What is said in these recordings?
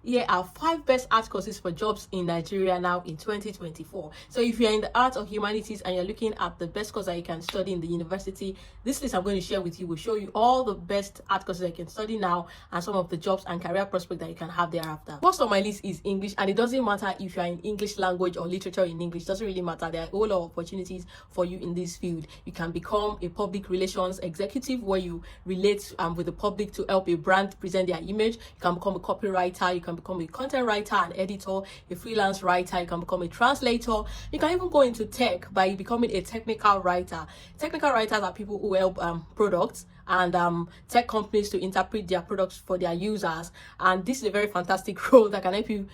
here are 5 best art courses for jobs in Nigeria now in 2024. So if you're in the arts or humanities and you're looking at the best course that you can study in the university, this list I'm going to share with you will show you all the best art courses that you can study now and some of the jobs and career prospects that you can have thereafter. First on my list is English, and it doesn't matter if you're in English language or literature in English, it doesn't really matter. There are a whole lot of opportunities for you in this field. You can become a public relations executive where you relate with the public to help a brand present their image. You can become a copywriter, you can become a content writer and editor, a freelance writer, you can become a translator. You can even go into tech by becoming a technical writer. Technical writers are people who help products and tech companies to interpret their products for their users, and this is a very fantastic role that can help you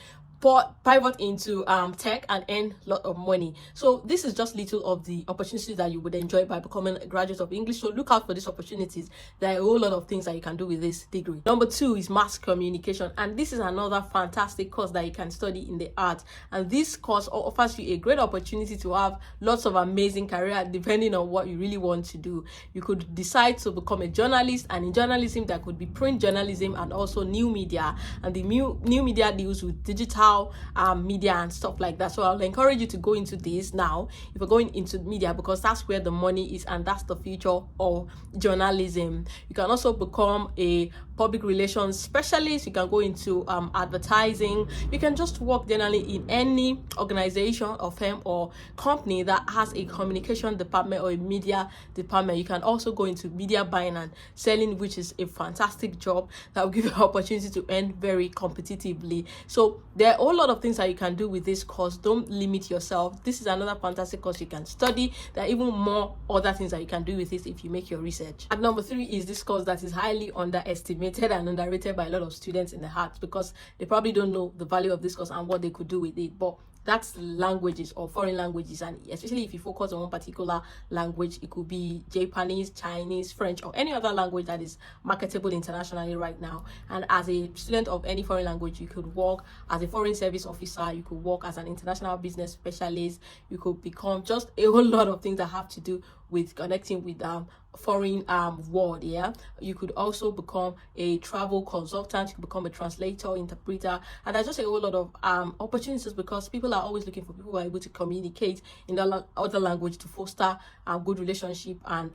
pivot into tech and earn a lot of money. So this is just little of the opportunities that you would enjoy by becoming a graduate of English. So look out for these opportunities. There are a whole lot of things that you can do with this degree. Number 2 is mass communication, and this is another fantastic course that you can study in the arts, and this course offers you a great opportunity to have lots of amazing career depending on what you really want to do. You could decide to become a journalist, and in journalism there could be print journalism and also new media, and the new media deals with digital media and stuff like that. So I'll encourage you to go into this now if you're going into media, because that's where the money is and that's the future of journalism. You can also become a public relations specialist. You can go into advertising. You can just work generally in any organization or firm or company that has a communication department or a media department. You can also go into media buying and selling, which is a fantastic job that will give you an opportunity to earn very competitively. So there are a whole lot of things that you can do with this course. Don't limit yourself. This is another fantastic course you can study. There are even more other things that you can do with this if you make your research. And number 3 is this course that is highly underestimated and underrated by a lot of students in the arts, because they probably don't know the value of this course and what they could do with it. But that's languages or foreign languages, and especially if you focus on one particular language, it could be Japanese, Chinese, French, or any other language that is marketable internationally right now. And as a student of any foreign language, you could work as a foreign service officer, you could work as an international business specialist, you could become just a whole lot of things that have to do with connecting with foreign world. You could also become a travel consultant, you could become a translator, interpreter, and there's just a whole lot of opportunities, because people are always looking for people who are able to communicate in the other language to foster good relationship and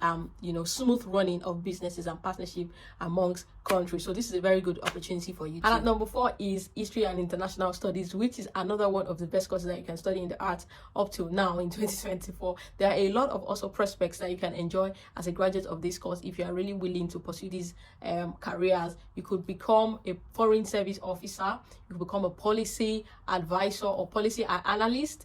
smooth running of businesses and partnership amongst countries. So this is a very good opportunity for you too. And at number 4 is history and international studies, which is another one of the best courses that you can study in the arts up to now in 2024. There are a lot of also prospects that you can enjoy as a graduate of this course if you are really willing to pursue these careers. You could become a foreign service officer, you could become a policy advisor or policy analyst.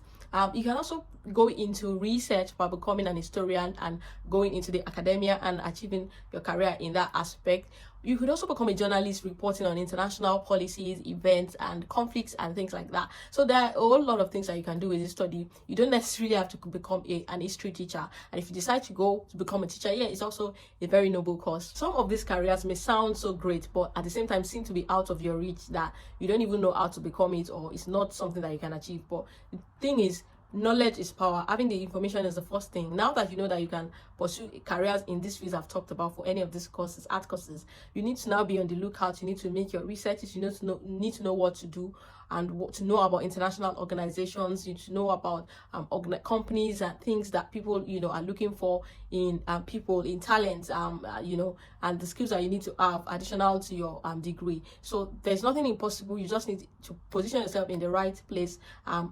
You can also go into research by becoming an historian and going into the academia and achieving your career in that aspect. You could also become a journalist reporting on international policies, events, and conflicts and things like that. So there are a whole lot of things that you can do with this study. You don't necessarily have to become an history teacher. And if you decide to go to become a teacher, it's also a very noble cause. Some of these careers may sound so great, but at the same time seem to be out of your reach, that you don't even know how to become it, or it's not something that you can achieve. But the thing is, knowledge is power. Having the information is the first thing. Now that you know that you can pursue careers in these fields I've talked about for any of these courses, art courses, you need to now be on the lookout. You need to make your researches. You need to know what to do and what to know about international organizations. You need to know about companies and things that people are looking for in people, in talent, and the skills that you need to have additional to your degree. So there's nothing impossible. You just need to position yourself in the right place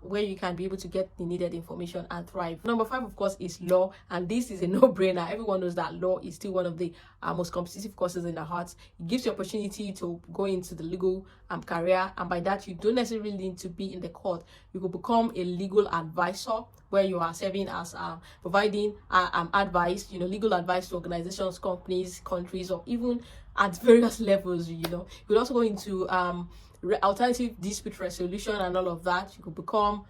where you can be able to get the needed information and thrive. Number 5, of course, is law, and this is a no-brainer. Everyone knows that law is still one of the most competitive courses in the arts. It gives you opportunity to go into the legal career, and by that you don't necessarily need to be in the court. You could become a legal advisor, where you are serving as providing advice, legal advice to organizations, companies, countries, or even at various levels. You could also go into alternative dispute resolution and all of that. You could become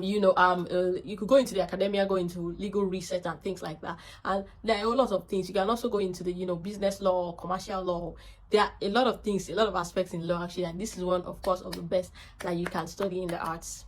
you could go into the academia, go into legal research and things like that. And there are a lot of things. You can also go into the business law, commercial law. There are a lot of things, a lot of aspects in law actually, and this is one, of course, of the best that you can study in the arts.